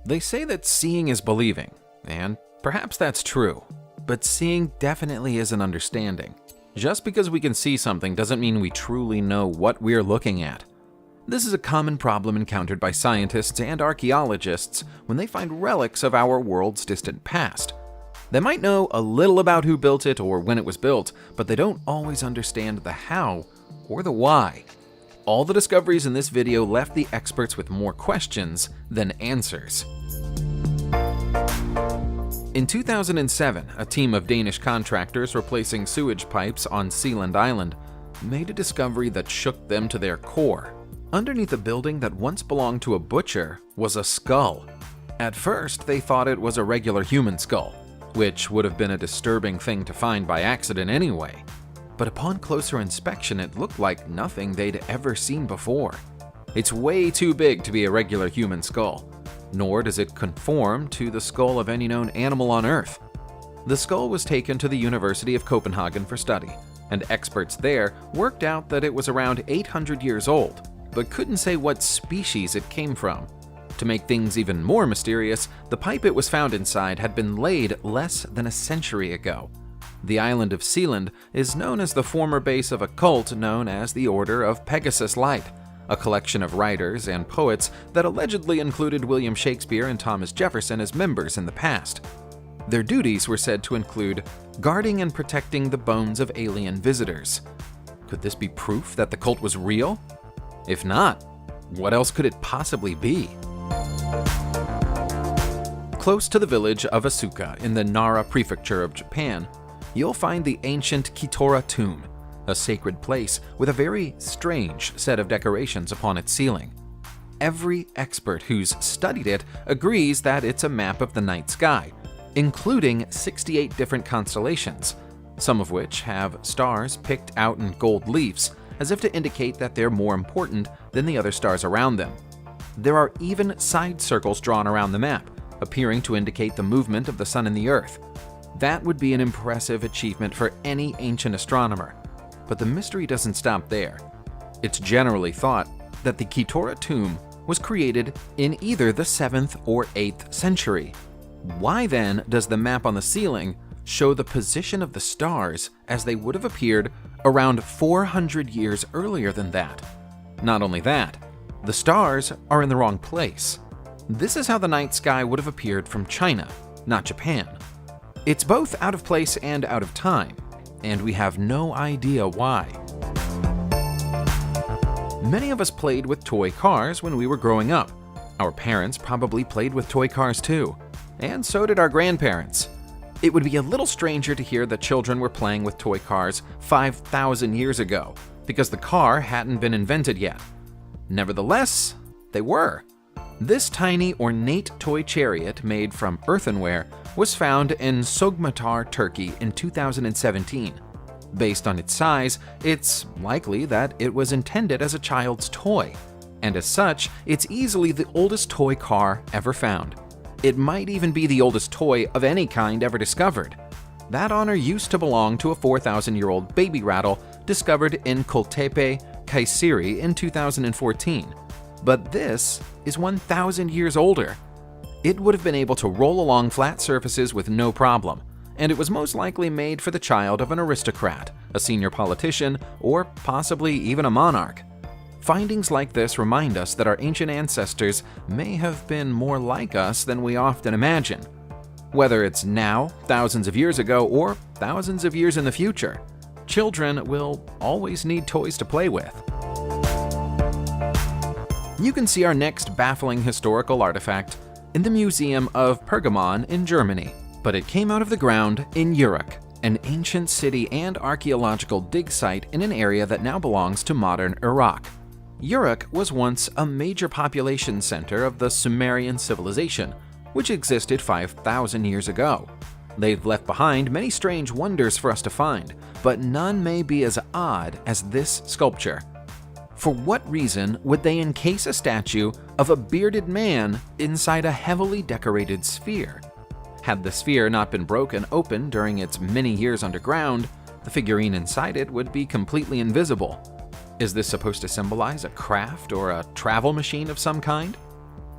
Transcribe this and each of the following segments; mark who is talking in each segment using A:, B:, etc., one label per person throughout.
A: They say that seeing is believing, and perhaps that's true, but seeing definitely isn't understanding. Just because we can see something doesn't mean we truly know what we're looking at. This is a common problem encountered by scientists and archaeologists when they find relics of our world's distant past. They might know a little about who built it or when it was built, but they don't always understand the how or the why. All the discoveries in this video left the experts with more questions than answers. In 2007, a team of Danish contractors replacing sewage pipes on Sealand Island made a discovery that shook them to their core. Underneath a building that once belonged to a butcher was a skull. At first, they thought it was a regular human skull, which would have been a disturbing thing to find by accident anyway. But upon closer inspection, it looked like nothing they'd ever seen before. It's way too big to be a regular human skull, nor does it conform to the skull of any known animal on Earth. The skull was taken to the University of Copenhagen for study, and experts there worked out that it was around 800 years old, but couldn't say what species it came from. To make things even more mysterious, the pipe it was found inside had been laid less than a century ago. The island of Sealand is known as the former base of a cult known as the Order of Pegasus Light, a collection of writers and poets that allegedly included William Shakespeare and Thomas Jefferson as members in the past. Their duties were said to include guarding and protecting the bones of alien visitors. Could this be proof that the cult was real? If not, what else could it possibly be? Close to the village of Asuka in the Nara prefecture of Japan, you'll find the ancient Kitora tomb, a sacred place with a very strange set of decorations upon its ceiling. Every expert who's studied it agrees that it's a map of the night sky, including 68 different constellations, some of which have stars picked out in gold leaves, as if to indicate that they're more important than the other stars around them. There are even side circles drawn around the map, appearing to indicate the movement of the sun and the earth. That would be an impressive achievement for any ancient astronomer. But the mystery doesn't stop there. It's generally thought that the Kitora tomb was created in either the 7th or 8th century. Why then does the map on the ceiling show the position of the stars as they would have appeared around 400 years earlier than that? Not only that, the stars are in the wrong place. This is how the night sky would have appeared from China, not Japan. It's both out of place and out of time, and we have no idea why. Many of us played with toy cars when we were growing up. Our parents probably played with toy cars too, and so did our grandparents. It would be a little stranger to hear that children were playing with toy cars 5,000 years ago, because the car hadn't been invented yet. Nevertheless, they were. This tiny ornate toy chariot made from earthenware was found in Sogmatar, Turkey in 2017. Based on its size, it's likely that it was intended as a child's toy, and as such, it's easily the oldest toy car ever found. It might even be the oldest toy of any kind ever discovered. That honor used to belong to a 4,000-year-old baby rattle discovered in Kultepe, Kayseri in 2014. But this is 1,000 years older. It would have been able to roll along flat surfaces with no problem, and it was most likely made for the child of an aristocrat, a senior politician, or possibly even a monarch. Findings like this remind us that our ancient ancestors may have been more like us than we often imagine. Whether it's now, thousands of years ago, or thousands of years in the future, children will always need toys to play with. You can see our next baffling historical artifact in the Museum of Pergamon in Germany, but it came out of the ground in Uruk, an ancient city and archaeological dig site in an area that now belongs to modern Iraq. Uruk was once a major population center of the Sumerian civilization, which existed 5,000 years ago. They've left behind many strange wonders for us to find, but none may be as odd as this sculpture. For what reason would they encase a statue of a bearded man inside a heavily decorated sphere? Had the sphere not been broken open during its many years underground, the figurine inside it would be completely invisible. Is this supposed to symbolize a craft or a travel machine of some kind?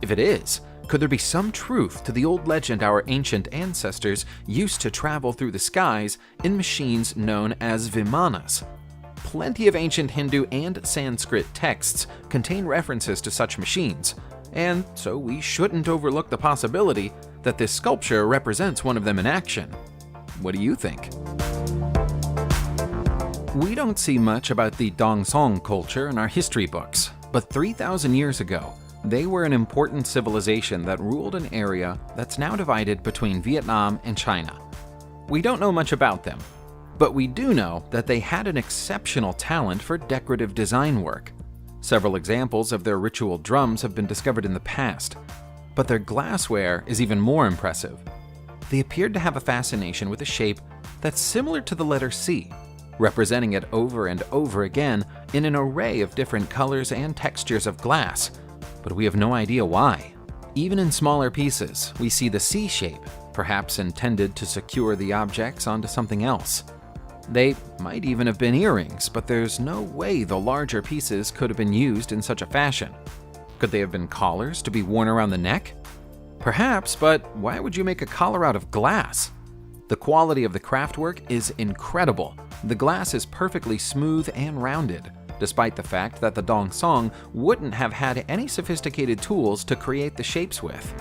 A: If it is, could there be some truth to the old legend our ancient ancestors used to travel through the skies in machines known as vimanas? Plenty of ancient Hindu and Sanskrit texts contain references to such machines, and so we shouldn't overlook the possibility that this sculpture represents one of them in action. What do you think? We don't see much about the Dongsong culture in our history books, but 3,000 years ago, they were an important civilization that ruled an area that's now divided between Vietnam and China. We don't know much about them, but we do know that they had an exceptional talent for decorative design work. Several examples of their ritual drums have been discovered in the past, but their glassware is even more impressive. They appeared to have a fascination with a shape that's similar to the letter C, representing it over and over again in an array of different colors and textures of glass, but we have no idea why. Even in smaller pieces, we see the C shape, perhaps intended to secure the objects onto something else. They might even have been earrings, but there's no way the larger pieces could have been used in such a fashion. Could they have been collars to be worn around the neck? Perhaps, but why would you make a collar out of glass? The quality of the craftwork is incredible. The glass is perfectly smooth and rounded, despite the fact that the Dongsong wouldn't have had any sophisticated tools to create the shapes with.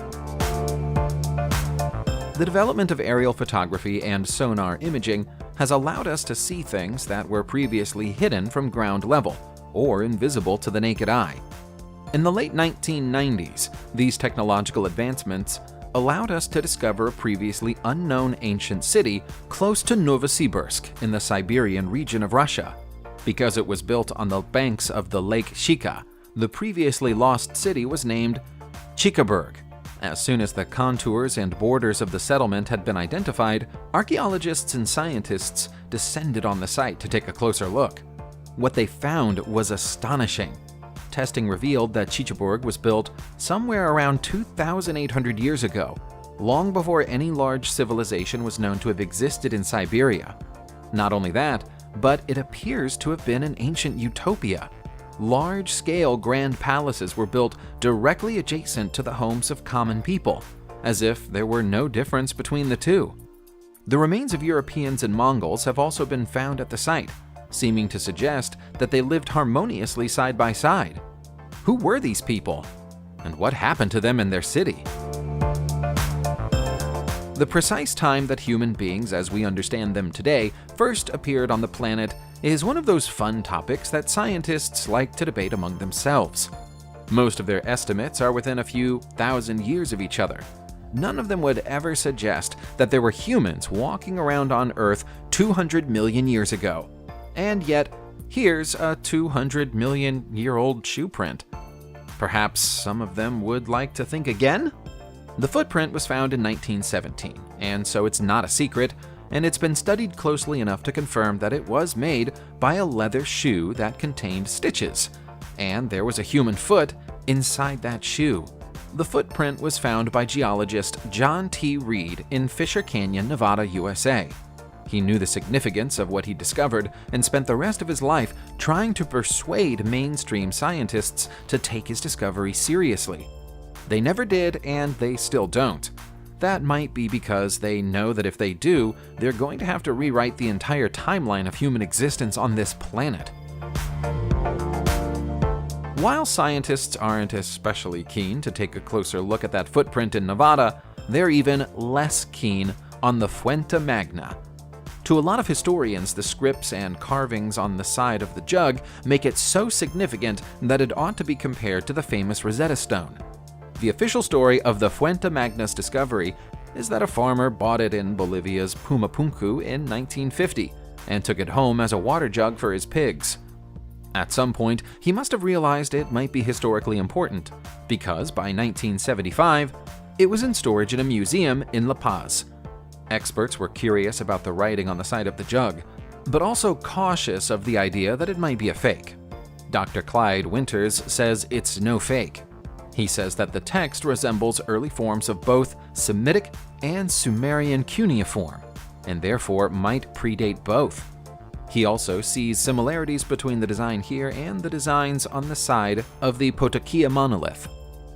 A: The development of aerial photography and sonar imaging has allowed us to see things that were previously hidden from ground level or invisible to the naked eye. In the late 1990s, these technological advancements allowed us to discover a previously unknown ancient city close to Novosibirsk in the Siberian region of Russia. Because it was built on the banks of the Lake Shika, the previously lost city was named Chikaburg. As soon as the contours and borders of the settlement had been identified, archaeologists and scientists descended on the site to take a closer look. What they found was astonishing. Testing revealed that Chikaburg was built somewhere around 2,800 years ago, long before any large civilization was known to have existed in Siberia. Not only that, but it appears to have been an ancient utopia. Large-scale grand palaces were built directly adjacent to the homes of common people, as if there were no difference between the two. The remains of Europeans and Mongols have also been found at the site, seeming to suggest that they lived harmoniously side by side. Who were these people? And what happened to them in their city? The precise time that human beings, as we understand them today, first appeared on the planet is one of those fun topics that scientists like to debate among themselves. Most of their estimates are within a few thousand years of each other. None of them would ever suggest that there were humans walking around on Earth 200 million years ago. And yet, here's a 200 million year old shoe print. Perhaps some of them would like to think again? The footprint was found in 1917, and so it's not a secret, and it's been studied closely enough to confirm that it was made by a leather shoe that contained stitches, and there was a human foot inside that shoe. The footprint was found by geologist John T. Reed in Fisher Canyon, Nevada, USA. He knew the significance of what he discovered and spent the rest of his life trying to persuade mainstream scientists to take his discovery seriously. They never did, and they still don't. That might be because they know that if they do, they're going to have to rewrite the entire timeline of human existence on this planet. While scientists aren't especially keen to take a closer look at that footprint in Nevada, they're even less keen on the Fuente Magna. To a lot of historians, the scripts and carvings on the side of the jug make it so significant that it ought to be compared to the famous Rosetta Stone. The official story of the Fuente Magna's discovery is that a farmer bought it in Bolivia's Pumapunku in 1950 and took it home as a water jug for his pigs. At some point, he must have realized it might be historically important, because by 1975, it was in storage in a museum in La Paz. Experts were curious about the writing on the side of the jug, but also cautious of the idea that it might be a fake. Dr. Clyde Winters says it's no fake. He says that the text resembles early forms of both Semitic and Sumerian cuneiform, and therefore might predate both. He also sees similarities between the design here and the designs on the side of the Potokia monolith.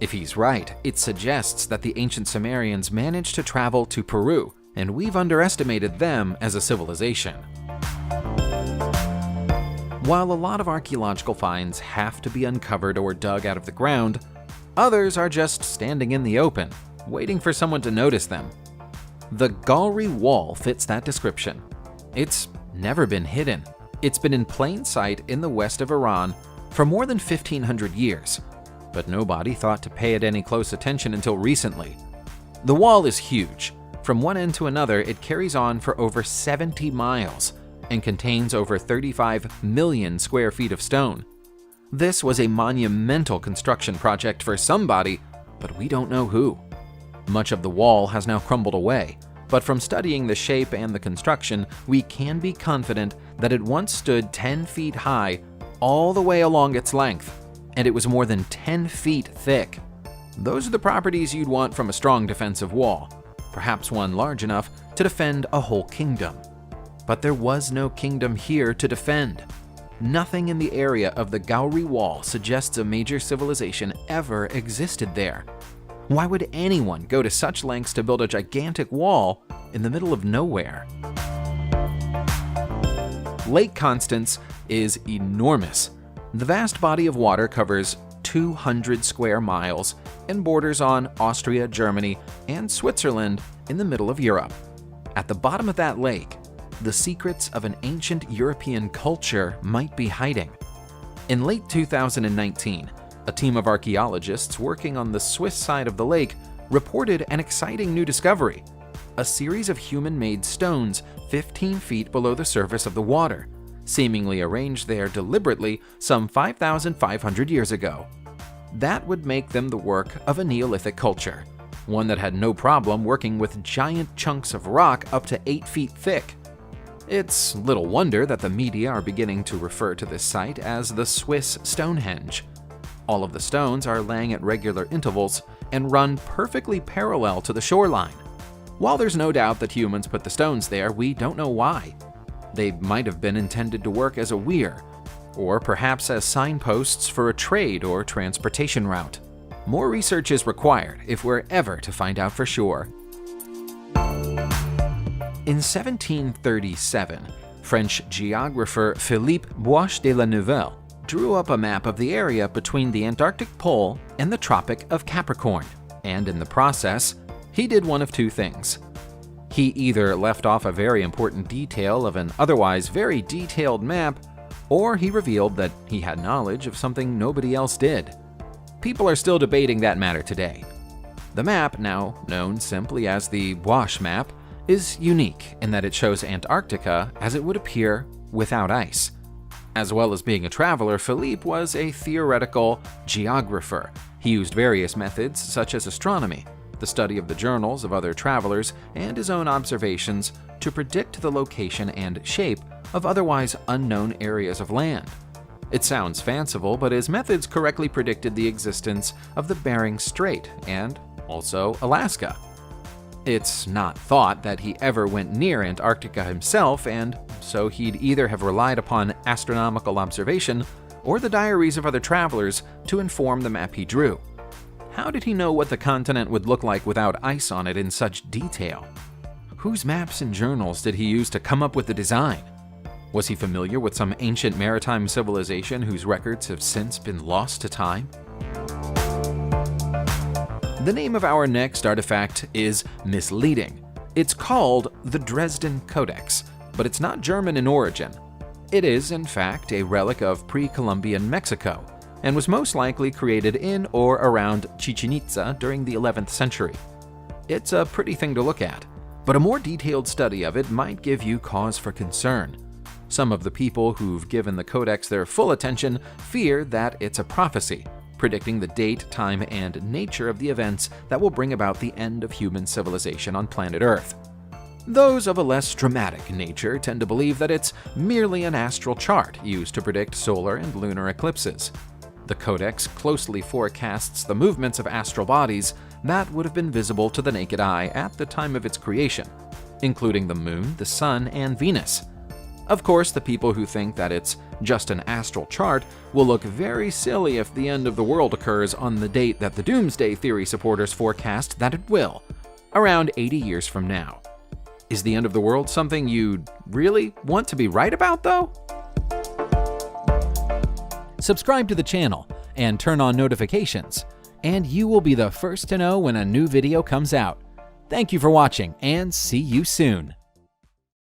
A: If he's right, it suggests that the ancient Sumerians managed to travel to Peru, and we've underestimated them as a civilization. While a lot of archaeological finds have to be uncovered or dug out of the ground, others are just standing in the open, waiting for someone to notice them. The Galri Wall fits that description. It's never been hidden. It's been in plain sight in the west of Iran for more than 1,500 years, but nobody thought to pay it any close attention until recently. The wall is huge. From one end to another, it carries on for over 70 miles and contains over 35 million square feet of stone. This was a monumental construction project for somebody, but we don't know who. Much of the wall has now crumbled away, but from studying the shape and the construction, we can be confident that it once stood 10 feet high all the way along its length, and it was more than 10 feet thick. Those are the properties you'd want from a strong defensive wall, perhaps one large enough to defend a whole kingdom. But there was no kingdom here to defend. Nothing in the area of the Galri Wall suggests a major civilization ever existed there. Why would anyone go to such lengths to build a gigantic wall in the middle of nowhere? Lake Constance is enormous. The vast body of water covers 200 square miles and borders on Austria, Germany, and Switzerland in the middle of Europe. At the bottom of that lake, the secrets of an ancient European culture might be hiding. In late 2019, a team of archaeologists working on the Swiss side of the lake reported an exciting new discovery: a series of human-made stones 15 feet below the surface of the water, seemingly arranged there deliberately some 5,500 years ago. That would make them the work of a Neolithic culture, one that had no problem working with giant chunks of rock up to 8 feet thick. It's little wonder that the media are beginning to refer to this site as the Swiss Stonehenge. All of the stones are laying at regular intervals and run perfectly parallel to the shoreline. While there's no doubt that humans put the stones there, we don't know why. They might have been intended to work as a weir, or perhaps as signposts for a trade or transportation route. More research is required if we're ever to find out for sure. In 1737, French geographer Philippe Boche de la Neuville drew up a map of the area between the Antarctic Pole and the Tropic of Capricorn, and in the process, he did one of two things. He either left off a very important detail of an otherwise very detailed map, or he revealed that he had knowledge of something nobody else did. People are still debating that matter today. The map, now known simply as the Boche map, is unique in that it shows Antarctica as it would appear without ice. As well as being a traveler, Philippe was a theoretical geographer. He used various methods such as astronomy, the study of the journals of other travelers, and his own observations to predict the location and shape of otherwise unknown areas of land. It sounds fanciful, but his methods correctly predicted the existence of the Bering Strait and also Alaska. It's not thought that he ever went near Antarctica himself, and so he'd either have relied upon astronomical observation or the diaries of other travelers to inform the map he drew. How did he know what the continent would look like without ice on it in such detail? Whose maps and journals did he use to come up with the design? Was he familiar with some ancient maritime civilization whose records have since been lost to time? The name of our next artifact is misleading. It's called the Dresden Codex, but it's not German in origin. It is, in fact, a relic of pre-Columbian Mexico, and was most likely created in or around Chichen Itza during the 11th century. It's a pretty thing to look at, but a more detailed study of it might give you cause for concern. Some of the people who've given the Codex their full attention fear that it's a prophecy, predicting the date, time, and nature of the events that will bring about the end of human civilization on planet Earth. Those of a less dramatic nature tend to believe that it's merely an astral chart used to predict solar and lunar eclipses. The Codex closely forecasts the movements of astral bodies that would have been visible to the naked eye at the time of its creation, including the Moon, the Sun, and Venus. Of course, the people who think that it's just an astral chart will look very silly if the end of the world occurs on the date that the doomsday theory supporters forecast that it will, around 80 years from now. Is the end of the world something you'd really want to be right about, though? Subscribe to the channel and turn on notifications, and you will be the first to know when a new video comes out. Thank you for watching, and see you soon.